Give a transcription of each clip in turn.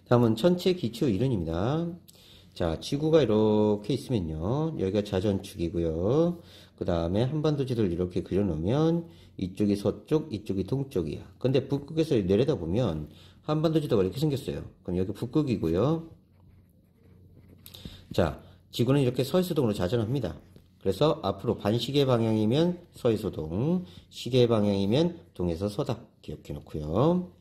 다음은 천체 기초 이론입니다. 자, 지구가 이렇게 있으면요. 여기가 자전축이고요. 그 다음에 한반도 지도를 이렇게 그려놓으면 이쪽이 서쪽, 이쪽이 동쪽이야. 근데 북극에서 내려다보면 한반도 지도가 이렇게 생겼어요. 그럼 여기 북극이고요. 자, 지구는 이렇게 서해서동으로 자전합니다. 그래서 앞으로 반시계 방향이면 서에서 동, 시계 방향이면 동에서 서다 기억해 놓고요.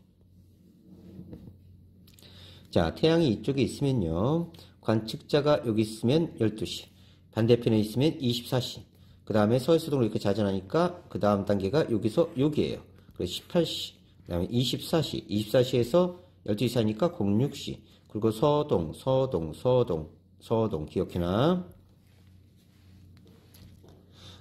자, 태양이 이쪽에 있으면요. 관측자가 여기 있으면 12시, 반대편에 있으면 24시. 그 다음에 서해서동으로 이렇게 자전하니까 그 다음 단계가 여기서 여기에요. 그래서 18시, 그 다음에 24시, 24시에서 12시 하니까 06시. 그리고 서동, 서동, 서동, 서동 기억해놔.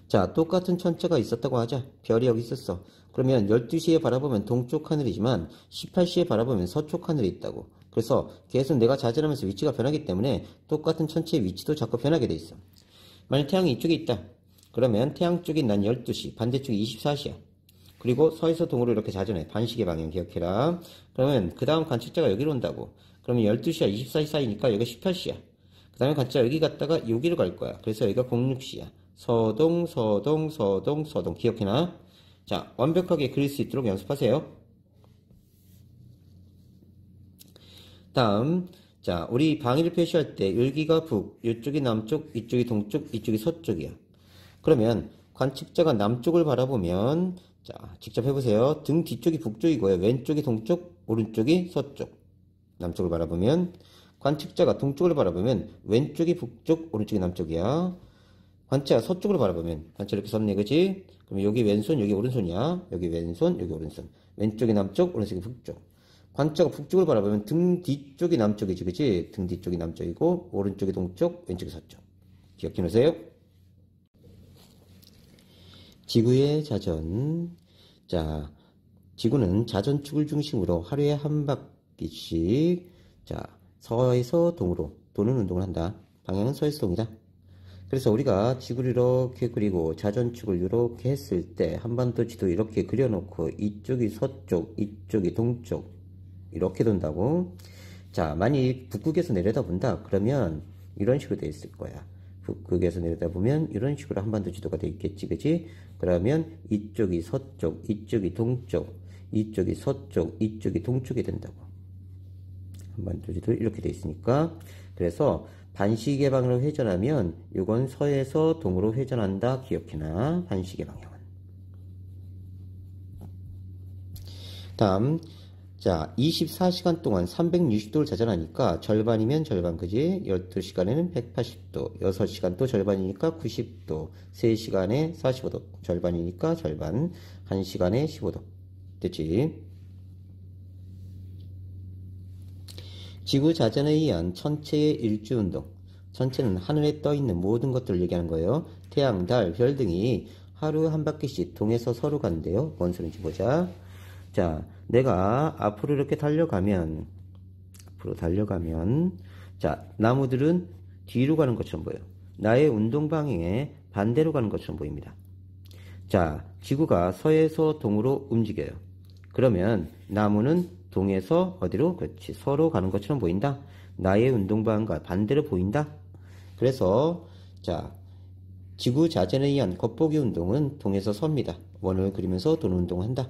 자, 똑같은 천체가 있었다고 하자. 별이 여기 있었어. 그러면 12시에 바라보면 동쪽 하늘이지만 18시에 바라보면 서쪽 하늘이 있다고. 그래서 계속 내가 자전하면서 위치가 변하기 때문에 똑같은 천체의 위치도 자꾸 변하게 돼 있어. 만약 태양이 이쪽에 있다. 그러면 태양 쪽이 난 12시, 반대쪽이 24시야. 그리고 서에서 동으로 이렇게 자전해. 반시계 방향 기억해라. 그러면 그 다음 관측자가 여기로 온다고. 그러면 12시와 24시 사이니까 여기가 18시야. 그 다음에 관측자 여기 갔다가 여기로 갈 거야. 그래서 여기가 06시야. 서동, 서동, 서동, 서동 기억해놔. 자, 완벽하게 그릴 수 있도록 연습하세요. 다음, 자, 우리 방위를 표시할 때 여기가 북, 이쪽이 남쪽, 이쪽이 동쪽, 이쪽이 서쪽이야. 그러면 관측자가 남쪽을 바라보면 자, 직접 해보세요. 등 뒤쪽이 북쪽이고요. 왼쪽이 동쪽, 오른쪽이 서쪽. 남쪽을 바라보면 관측자가 동쪽을 바라보면 왼쪽이 북쪽, 오른쪽이 남쪽이야. 관측자가 서쪽으로 바라보면 관측 이렇게 썼네, 그지? 그럼 여기 왼손, 여기 오른손이야. 여기 왼손, 여기 오른손. 왼쪽이 남쪽, 오른쪽이 북쪽. 관측자가 북쪽을 바라보면 등 뒤쪽이 남쪽이지, 그지? 등 뒤쪽이 남쪽이고 오른쪽이 동쪽, 왼쪽이 서쪽. 기억해 놓으세요. 지구의 자전. 자, 지구는 자전축을 중심으로 하루에 한 바퀴씩 자, 서에서 동으로 도는 운동을 한다. 방향은 서에서 동이다. 그래서 우리가 지구를 이렇게 그리고 자전축을 이렇게 했을 때 한반도 지도 이렇게 그려놓고 이쪽이 서쪽, 이쪽이 동쪽 이렇게 돈다고. 자, 만약 북극에서 내려다본다 그러면 이런 식으로 돼 있을 거야. 북극에서 내려다보면 이런 식으로 한반도 지도가 돼 있겠지, 그지? 그러면 이쪽이 서쪽, 이쪽이 동쪽, 이쪽이 서쪽, 이쪽이 동쪽이 된다고. 한반도 지도 이렇게 돼 있으니까. 그래서 반시계 방향으로 회전하면 이건 서에서 동으로 회전한다 기억해놔. 반시계 방향은. 다음, 자, 24시간 동안 360도를 자전하니까 절반이면 절반, 그지? 12시간에는 180도, 6시간 또 절반이니까 90도, 3시간에 45도, 절반이니까 절반, 1시간에 15도. 됐지? 지구 자전에 의한 천체의 일주운동. 천체는 하늘에 떠있는 모든 것들을 얘기하는 거예요. 태양, 달, 별 등이 하루 한 바퀴씩 동에서 서로 간대요. 뭔 소리인지 보자. 자, 내가 앞으로 이렇게 달려가면, 자, 나무들은 뒤로 가는 것처럼 보여요. 나의 운동 방향에 반대로 가는 것처럼 보입니다. 자, 지구가 서에서 동으로 움직여요. 그러면 나무는 동에서 어디로? 그렇지, 서로 가는 것처럼 보인다. 나의 운동 방향과 반대로 보인다. 그래서, 자, 지구 자전에 의한 겉보기 운동은 동에서 섭니다. 원을 그리면서 도는 운동을 한다.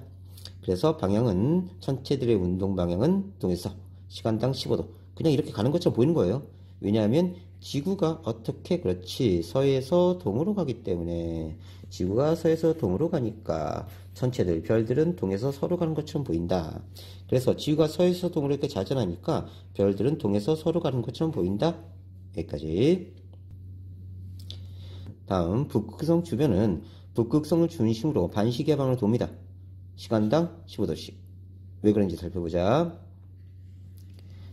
그래서 방향은 천체들의 운동 방향은 동에서 시간당 15도 그냥 이렇게 가는 것처럼 보이는 거예요. 왜냐하면 지구가 어떻게 그렇지 서에서 동으로 가기 때문에 지구가 서에서 동으로 가니까 천체들 별들은 동에서 서로 가는 것처럼 보인다. 그래서 지구가 서에서 동으로 이렇게 자전하니까 별들은 동에서 서로 가는 것처럼 보인다. 여기까지. 다음, 북극성 주변은 북극성을 중심으로 반시계 방향을 돕니다. 시간당 15도씩. 왜 그런지 살펴보자.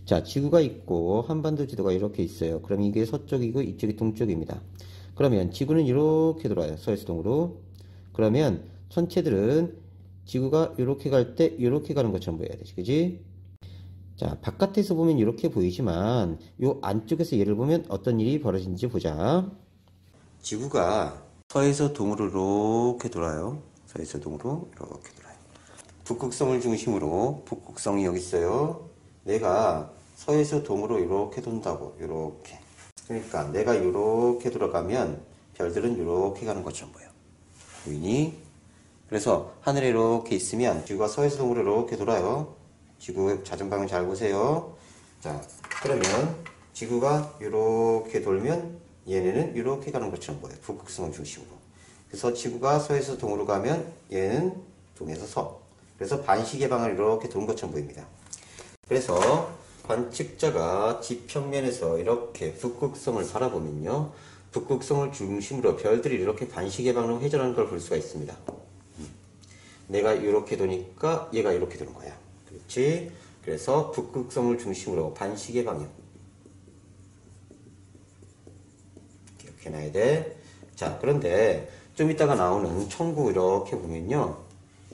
자, 지구가 있고 한반도 지도가 이렇게 있어요. 그럼 이게 서쪽이고 이쪽이 동쪽입니다. 그러면 지구는 이렇게 돌아요. 서에서 동으로. 그러면 천체들은 지구가 이렇게 갈 때 이렇게 가는 것처럼 보여야 되지, 그지? 자, 바깥에서 보면 이렇게 보이지만 요 안쪽에서 얘를 보면 어떤 일이 벌어진지 보자. 지구가 서에서 동으로 이렇게 돌아요. 서에서 동으로 이렇게 돌아요. 북극성을 중심으로 북극성이 여기 있어요. 내가 서에서 동으로 이렇게 돈다고. 이렇게. 그러니까 내가 이렇게 돌아가면 별들은 이렇게 가는 것처럼 보여. 보이니? 그래서 하늘에 이렇게 있으면 지구가 서에서 동으로 이렇게 돌아요. 지구 자전방향 잘 보세요. 자, 그러면 지구가 이렇게 돌면 얘네는 이렇게 가는 것처럼 보여요. 북극성을 중심으로. 그래서 지구가 서에서 동으로 가면 얘는 동에서 서. 그래서 반시계 방향을 이렇게 도는 것처럼 보입니다. 그래서 관측자가 지평면에서 이렇게 북극성을 바라보면요. 북극성을 중심으로 별들이 이렇게 반시계 방향으로 회전하는 걸 볼 수가 있습니다. 내가 이렇게 도니까 얘가 이렇게 도는 거야. 그렇지? 그래서 북극성을 중심으로 반시계 방향. 이렇게 놔야 돼. 자, 그런데 좀 이따가 나오는 천구 이렇게 보면요.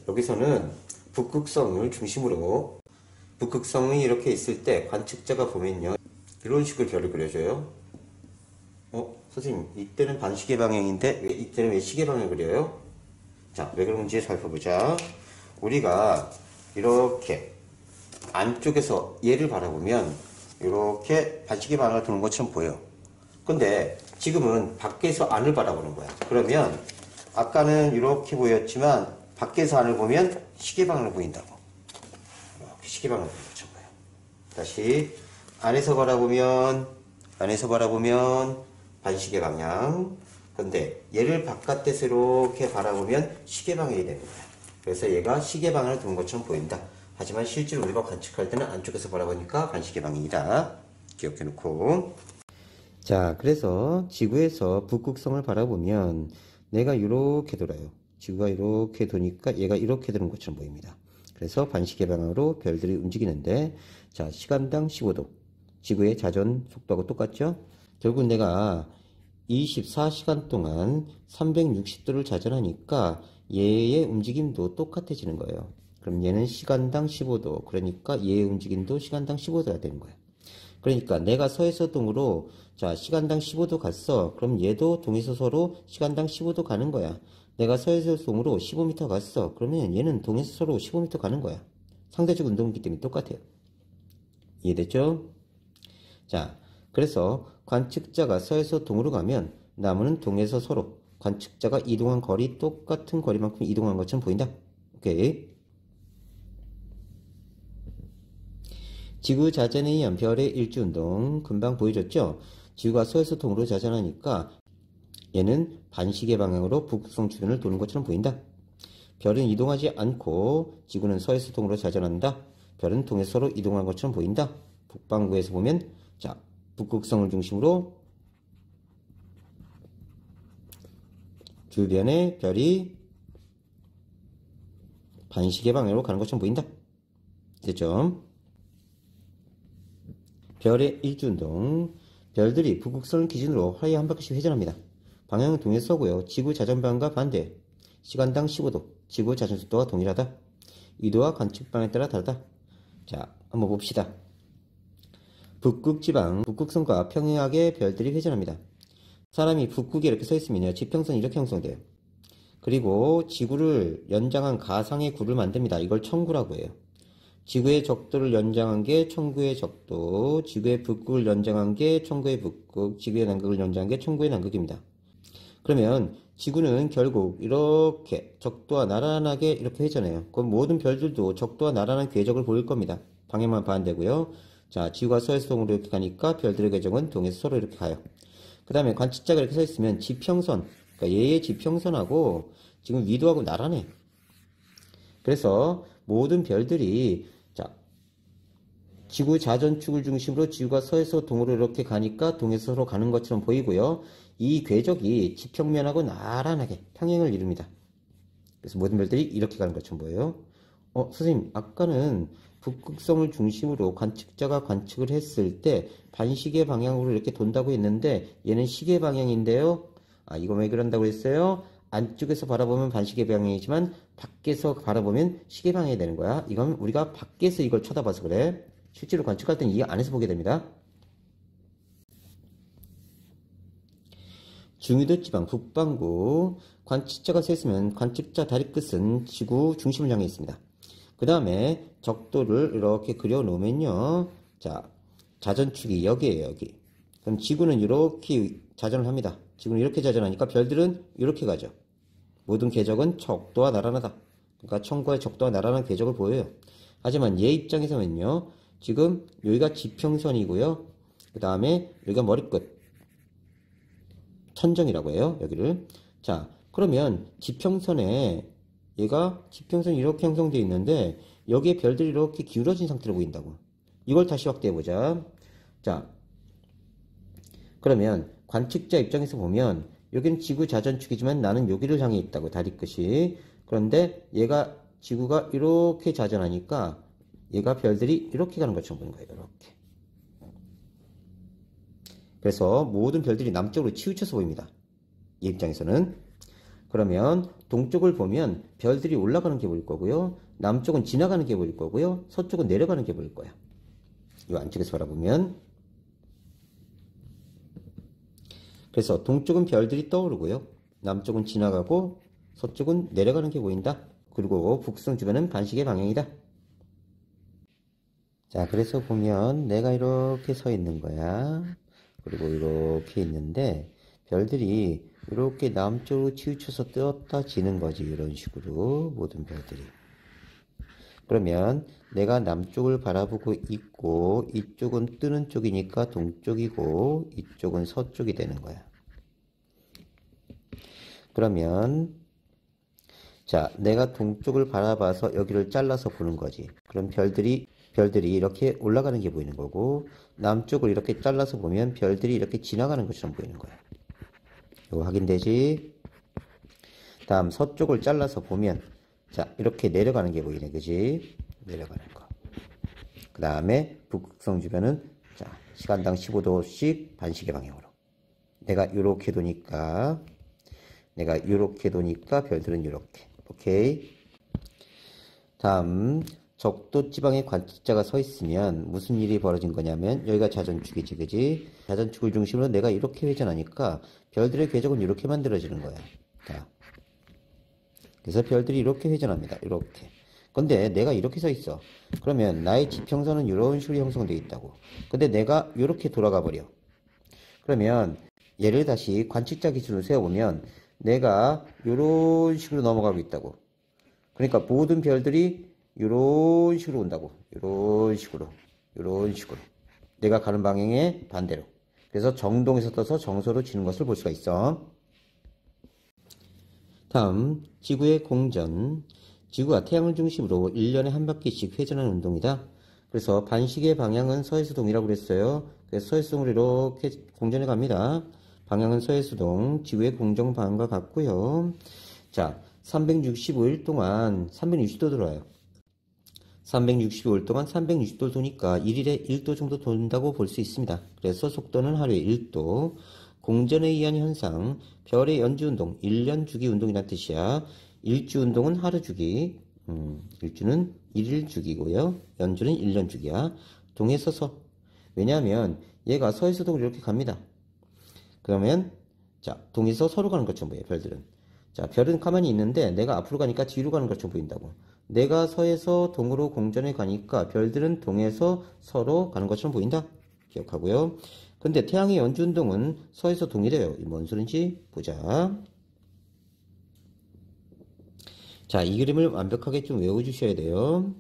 여기서는 북극성을 중심으로 북극성이 이렇게 있을 때 관측자가 보면요. 이런 식으로 별을 그려줘요. 선생님, 이때는 반시계 방향인데 이때는 왜 시계 방향을 그려요? 자, 왜 그런지 살펴보자. 우리가 이렇게 안쪽에서 얘를 바라보면 이렇게 반시계 방향을 도는 것처럼 보여. 근데 지금은 밖에서 안을 바라보는 거야. 그러면 아까는 이렇게 보였지만 밖에서 안을 보면 시계 방향을 보인다고. 이렇게 시계 방향을 보는 것처럼 보여. 다시 안에서 바라보면 반시계 방향. 근데 얘를 바깥에서 이렇게 바라보면 시계 방향이 되는 거야. 그래서 얘가 시계 방향을 두는 것처럼 보인다. 하지만 실제로 우리가 관측할 때는 안쪽에서 바라보니까 반시계 방향이다. 기억해 놓고. 자, 그래서 지구에서 북극성을 바라보면 내가 이렇게 돌아요. 지구가 이렇게 도니까 얘가 이렇게 도는 것처럼 보입니다. 그래서 반시계 방향으로 별들이 움직이는데, 자, 시간당 15도. 지구의 자전 속도하고 똑같죠? 결국 내가 24시간 동안 360도를 자전하니까 얘의 움직임도 똑같아지는 거예요. 그럼 얘는 시간당 15도. 그러니까 얘의 움직임도 시간당 15도가 되는 거예요. 그러니까 내가 서에서 동으로 자 시간당 15도 갔어. 그럼 얘도 동에서 서로 시간당 15도 가는 거야. 내가 서에서 동으로 15m 갔어. 그러면 얘는 동에서 서로 15m 가는 거야. 상대적 운동이기 때문에 똑같아요. 이해됐죠? 자, 그래서 관측자가 서에서 동으로 가면 나무는 동에서 서로 관측자가 이동한 거리 똑같은 거리만큼 이동한 것처럼 보인다. 오케이. 지구 자전에 의한 별의 일주운동 금방 보여줬죠? 지구가 서에서 동으로 자전하니까 얘는 반시계 방향으로 북극성 주변을 도는 것처럼 보인다. 별은 이동하지 않고 지구는 서에서 동으로 자전한다. 별은 동에서 서로 이동한 것처럼 보인다. 북반구에서 보면 자 북극성을 중심으로 주변에 별이 반시계 방향으로 가는 것처럼 보인다. 됐죠? 별의 일주운동. 별들이 북극성을 기준으로 하루에 한 바퀴씩 회전합니다. 방향은 동에서 서고요. 지구 자전방향과 반대. 시간당 15도. 지구 자전 속도가 동일하다. 이도와 관측 방향에 따라 다르다. 자, 한번 봅시다. 북극지방, 북극성과 평행하게 별들이 회전합니다. 사람이 북극에 이렇게 서 있으면요. 지평선이 이렇게 형성돼요. 그리고 지구를 연장한 가상의 구를 만듭니다. 이걸 청구라고 해요. 지구의 적도를 연장한 게 청구의 적도, 지구의 북극을 연장한 게 청구의 북극, 지구의 남극을 연장한 게 청구의 남극입니다. 그러면 지구는 결국 이렇게 적도와 나란하게 이렇게 회전해요. 그럼 모든 별들도 적도와 나란한 궤적을 보일 겁니다. 방향만 반대고요. 자, 지구가 서에서 동으로 이렇게 가니까 별들의 궤적은 동에서 서로 이렇게 가요. 그 다음에 관측자가 이렇게 서 있으면 지평선, 그러니까 얘의 지평선하고 지금 위도하고 나란해. 그래서 모든 별들이 자 지구 자전축을 중심으로 지구가 서에서 동으로 이렇게 가니까 동에서 서로 가는 것처럼 보이고요. 이 궤적이 지평면하고 나란하게 평행을 이룹니다. 그래서 모든 별들이 이렇게 가는 것처럼 보여요. 선생님, 아까는 북극성을 중심으로 관측자가 관측을 했을 때 반시계 방향으로 이렇게 돈다고 했는데 얘는 시계 방향인데요. 이거 왜 그런다고 했어요? 안쪽에서 바라보면 반시계 방향이지만 밖에서 바라보면 시계 방향이 되는 거야. 이건 우리가 밖에서 이걸 쳐다봐서 그래. 실제로 관측할 때는 이 안에서 보게 됩니다. 중위도 지방 북반구 관측자가 서 있으면 관측자 다리 끝은 지구 중심을 향해 있습니다. 그 다음에 적도를 이렇게 그려 놓으면요. 자, 자전축이 여기에요, 여기. 그럼 지구는 이렇게 자전을 합니다. 지구는 이렇게 자전하니까 별들은 이렇게 가죠. 모든 궤적은 적도와 나란하다. 그러니까 천과의 적도와 나란한 궤적을 보여요. 하지만 얘 입장에서는요, 지금 여기가 지평선이고요. 그 다음에 여기가 머리끝. 천정이라고 해요, 여기를. 자, 그러면 지평선에 얘가 지평선이 이렇게 형성되어 있는데 여기에 별들이 이렇게 기울어진 상태로 보인다고. 이걸 다시 확대해 보자. 자, 그러면 관측자 입장에서 보면 여기는 지구 자전축이지만 나는 여기를 향해 있다고, 다리 끝이. 그런데 얘가 지구가 이렇게 자전하니까 얘가 별들이 이렇게 가는 것처럼 보이는 거예요. 이렇게. 그래서 모든 별들이 남쪽으로 치우쳐서 보입니다. 이 입장에서는. 그러면 동쪽을 보면 별들이 올라가는 게 보일 거고요. 남쪽은 지나가는 게 보일 거고요. 서쪽은 내려가는 게 보일 거야. 이 안쪽에서 바라보면. 그래서 동쪽은 별들이 떠오르고요. 남쪽은 지나가고 서쪽은 내려가는 게 보인다. 그리고 북성 주변은 반시계 방향이다. 자, 그래서 보면 내가 이렇게 서 있는 거야. 그리고 이렇게 있는데 별들이 이렇게 남쪽으로 치우쳐서 떴다 지는 거지. 이런 식으로 모든 별들이. 그러면 내가 남쪽을 바라보고 있고 이쪽은 뜨는 쪽이니까 동쪽이고 이쪽은 서쪽이 되는 거야. 그러면 자, 내가 동쪽을 바라봐서 여기를 잘라서 보는 거지. 그럼 별들이 이렇게 올라가는 게 보이는 거고, 남쪽을 이렇게 잘라서 보면 별들이 이렇게 지나가는 것처럼 보이는 거야. 이거 확인되지? 다음 서쪽을 잘라서 보면, 자, 이렇게 내려가는 게 보이네, 그지? 내려가는 거. 그 다음에 북극성 주변은, 자, 시간당 15도씩 반시계 방향으로. 내가 이렇게 도니까 별들은 이렇게. 오케이. 다음, 적도 지방에 관측자가 서 있으면 무슨 일이 벌어진 거냐면, 여기가 자전축이지, 그지? 자전축을 중심으로 내가 이렇게 회전하니까 별들의 궤적은 이렇게 만들어지는 거야. 자. 그래서 별들이 이렇게 회전합니다. 이렇게. 근데 내가 이렇게 서 있어. 그러면 나의 지평선은 이런 식으로 형성되어 있다고. 근데 내가 이렇게 돌아가 버려. 그러면 얘를 다시 관측자 기준으로 세워보면 내가 이런 식으로 넘어가고 있다고. 그러니까 모든 별들이 이런 식으로 온다고. 이런 식으로. 내가 가는 방향의 반대로. 그래서 정동에서 떠서 정서로 지는 것을 볼 수가 있어. 다음, 지구의 공전. 지구가 태양을 중심으로 1년에 한 바퀴씩 회전하는 운동이다. 그래서 반시계 방향은 서해수동이라고 그랬어요. 그래서 서해수동으로 이렇게 공전해 갑니다. 방향은 서해수동, 지구의 공전 방향과 같고요. 자, 365일 동안 360도 돌아요. 365일 동안 360도를 도니까 1일에 1도 정도 돈다고 볼 수 있습니다. 그래서 속도는 하루에 1도. 공전에 의한 현상, 별의 연주운동, 1년 주기 운동이란 뜻이야. 일주운동은 하루 주기, 일주는 1일 주기고요. 연주는 1년 주기야. 동에서 서. 왜냐하면 얘가 서에서 동으로 이렇게 갑니다. 그러면 자, 동에서 서로 가는 것처럼 보여요. 별들은. 자, 별은 가만히 있는데 내가 앞으로 가니까 뒤로 가는 것처럼 보인다고. 내가 서에서 동으로 공전에 가니까 별들은 동에서 서로 가는 것처럼 보인다. 기억하고요. 근데 태양의 연주운동은 서에서 동이래요. 뭔 소린지 보자. 자, 이 그림을 완벽하게 좀 외워주셔야 돼요.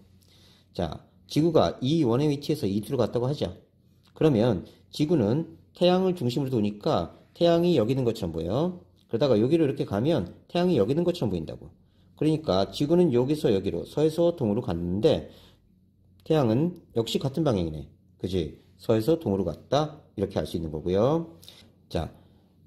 자, 지구가 이 원의 위치에서 이두로 갔다고 하자. 그러면 지구는 태양을 중심으로 도니까 태양이 여기 있는 것처럼 보여. 그러다가 여기로 이렇게 가면 태양이 여기 있는 것처럼 보인다고. 그러니까 지구는 여기서 여기로 서에서 동으로 갔는데 태양은 역시 같은 방향이네. 그지? 서에서 동으로 갔다. 이렇게 알 수 있는 거고요. 자,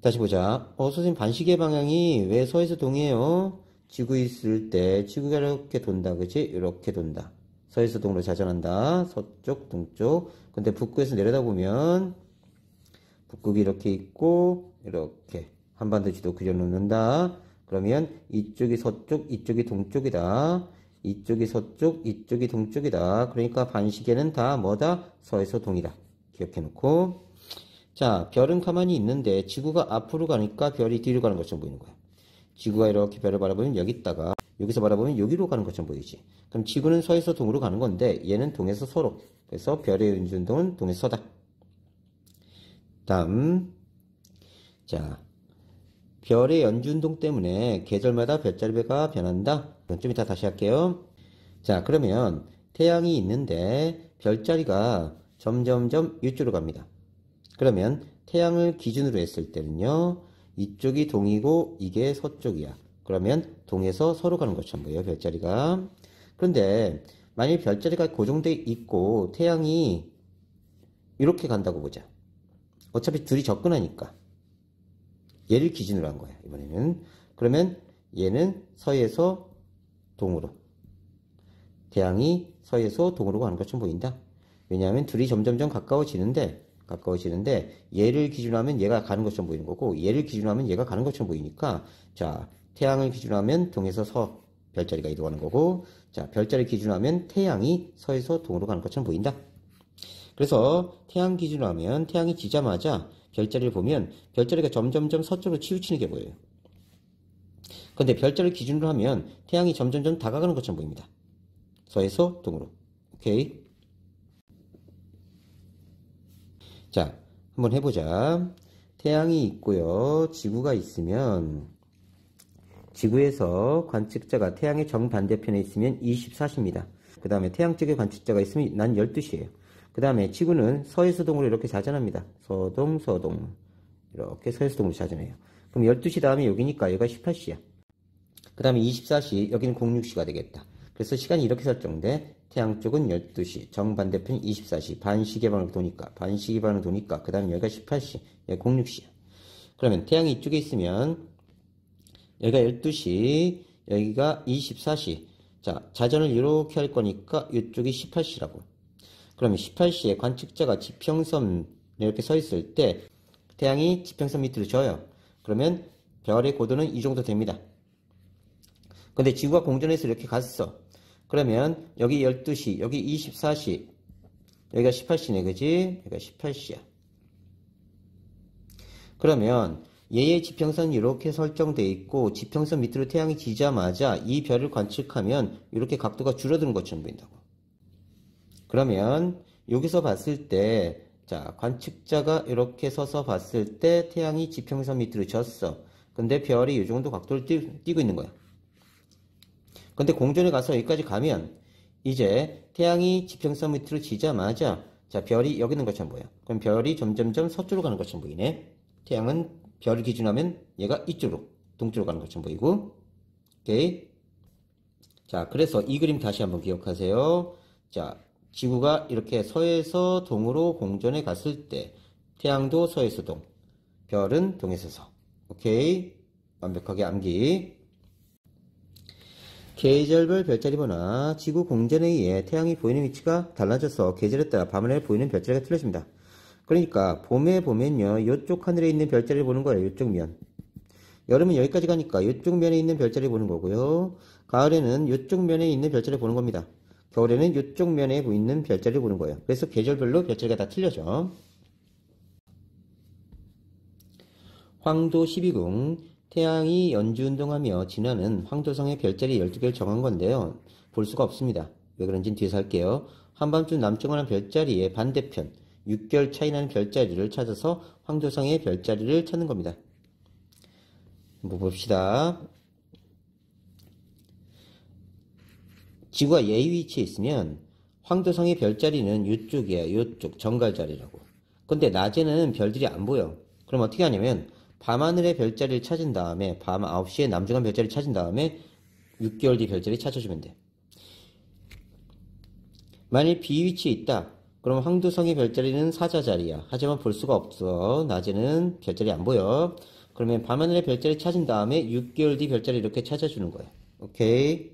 다시 보자. 선생님 반시계 방향이 왜 서에서 동이에요? 지구 있을 때 지구가 이렇게 돈다. 그지? 이렇게 돈다. 서에서 동으로 자전한다. 서쪽, 동쪽. 근데 북극에서 내려다보면 북극이 이렇게 있고 이렇게 한반도 지도 그려놓는다. 그러면 이쪽이 서쪽, 이쪽이 동쪽이다. 이쪽이 서쪽, 이쪽이 동쪽이다. 그러니까 반시계는 다 뭐다? 서에서 동이다. 기억해놓고. 자, 별은 가만히 있는데 지구가 앞으로 가니까 별이 뒤로 가는 것처럼 보이는 거야. 지구가 이렇게 별을 바라보면 여기 있다가 여기서 바라보면 여기로 가는 것처럼 보이지. 그럼 지구는 서에서 동으로 가는 건데 얘는 동에서 서로. 그래서 별의 연주운동은 동에서 서다. 다음, 자, 별의 연주운동 때문에 계절마다 별자리가 변한다. 좀 이따 다시 할게요. 자, 그러면 태양이 있는데 별자리가 점점점 이쪽으로 갑니다. 그러면 태양을 기준으로 했을 때는요, 이쪽이 동이고 이게 서쪽이야. 그러면 동에서 서로 가는 것처럼 보여요, 별자리가. 그런데 만일 별자리가 고정되어 있고 태양이 이렇게 간다고 보자. 어차피 둘이 접근하니까 얘를 기준으로 한 거야, 이번에는. 그러면 얘는 서에서 동으로, 태양이 서에서 동으로 가는 것처럼 보인다. 왜냐하면 둘이 점점점 가까워지는데 얘를 기준으로 하면 얘가 가는 것처럼 보이는 거고, 얘를 기준으로 하면 얘가 가는 것처럼 보이니까, 자, 태양을 기준으로 하면 동에서 서 별자리가 이동하는 거고, 자, 별자리 기준으로 하면 태양이 서에서 동으로 가는 것처럼 보인다. 그래서 태양 기준으로 하면 태양이 지자마자 별자리를 보면 별자리가 점점점 서쪽으로 치우치는 게 보여요. 근데 별자리를 기준으로 하면 태양이 점점점 다가가는 것처럼 보입니다. 서에서 동으로. 오케이. 자, 한번 해보자. 태양이 있고요, 지구가 있으면 지구에서 관측자가 태양의 정반대편에 있으면 24시입니다. 그 다음에 태양 쪽에 관측자가 있으면 난 12시예요. 그 다음에 지구는 서에서 동으로 이렇게 자전합니다. 서동, 서동. 이렇게 서에서 동으로 자전해요. 그럼 12시 다음에 여기니까 여기가 18시야. 그 다음에 24시, 여기는 06시가 되겠다. 그래서 시간이 이렇게 설정돼. 태양 쪽은 12시, 정반대편 24시, 반시계 방향으로 도니까, 그 다음에 여기가 18시, 여기가 06시야. 그러면 태양이 이쪽에 있으면, 여기가 12시, 여기가 24시. 자, 자전을 이렇게 할 거니까, 이쪽이 18시라고. 그러면 18시에 관측자가 지평선 이렇게 서 있을 때, 태양이 지평선 밑으로 져요. 그러면 별의 고도는 이 정도 됩니다. 근데 지구가 공전해서 이렇게 갔어. 그러면 여기 12시, 여기 24시, 여기가 18시네, 그지? 여기가 18시야. 그러면 얘의 지평선이 이렇게 설정되어 있고 지평선 밑으로 태양이 지자마자 이 별을 관측하면 이렇게 각도가 줄어드는 것처럼 보인다고. 그러면 여기서 봤을 때, 자, 관측자가 이렇게 서서 봤을 때 태양이 지평선 밑으로 졌어. 근데 별이 이 정도 각도를 띄고 있는 거야. 근데 공전에 가서 여기까지 가면 이제 태양이 지평선 밑으로 지자마자, 자, 별이 여기 있는 것처럼 보여. 그럼 별이 점점점 서쪽으로 가는 것처럼 보이네. 태양은 별을 기준하면 얘가 이쪽으로, 동쪽으로 가는 것처럼 보이고. 오케이. 자, 그래서 이 그림 다시 한번 기억하세요. 자, 지구가 이렇게 서에서 동으로 공전에 갔을 때 태양도 서에서 동, 별은 동에서 서. 오케이. 완벽하게 암기. 계절별 별자리보나 지구 공전에 의해 태양이 보이는 위치가 달라져서 계절에 따라 밤하늘에 보이는 별자리가 틀려집니다. 그러니까 봄에 보면요, 이쪽 하늘에 있는 별자리를 보는 거예요. 이쪽 면. 여름은 여기까지 가니까 이쪽 면에 있는 별자리를 보는 거고요. 가을에는 이쪽 면에 있는 별자리를 보는 겁니다. 겨울에는 이쪽 면에 있는 별자리를 보는 거예요. 그래서 계절별로 별자리가 다 틀려져. 황도 12궁, 태양이 연주운동하며 지나는 황도성의 별자리 12개를 정한 건데요. 볼 수가 없습니다. 왜 그런지는 뒤에서 할게요. 한밤중 남쪽하는 별자리의 반대편, 6개월 차이 나는 별자리를 찾아서 황도성의 별자리를 찾는 겁니다. 한번 봅시다. 지구가 예의 위치에 있으면 황도성의 별자리는 이쪽이에요. 이쪽 정갈자리라고. 근데 낮에는 별들이 안 보여. 그럼 어떻게 하냐면 밤하늘의 별자리를 찾은 다음에 밤 9시에 남중한 별자리를 찾은 다음에 6개월 뒤 별자리 찾아주면 돼. 만일 비위치에 있다. 그럼 황도성의 별자리는 사자자리야. 하지만 볼 수가 없어. 낮에는 별자리 안 보여. 그러면 밤하늘의 별자리 찾은 다음에 6개월 뒤 별자리 이렇게 찾아주는 거야. 오케이.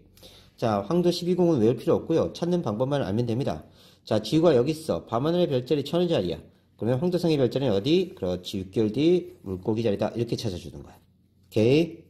자, 황도 12궁은 외울 필요 없고요. 찾는 방법만 알면 됩니다. 자, 지구가 여기 있어. 밤하늘의 별자리 천을자리야. 그러면 황도성의 별자리는 어디? 그렇지, 6개월 뒤 물고기 자리다. 이렇게 찾아주는 거야. 오케이.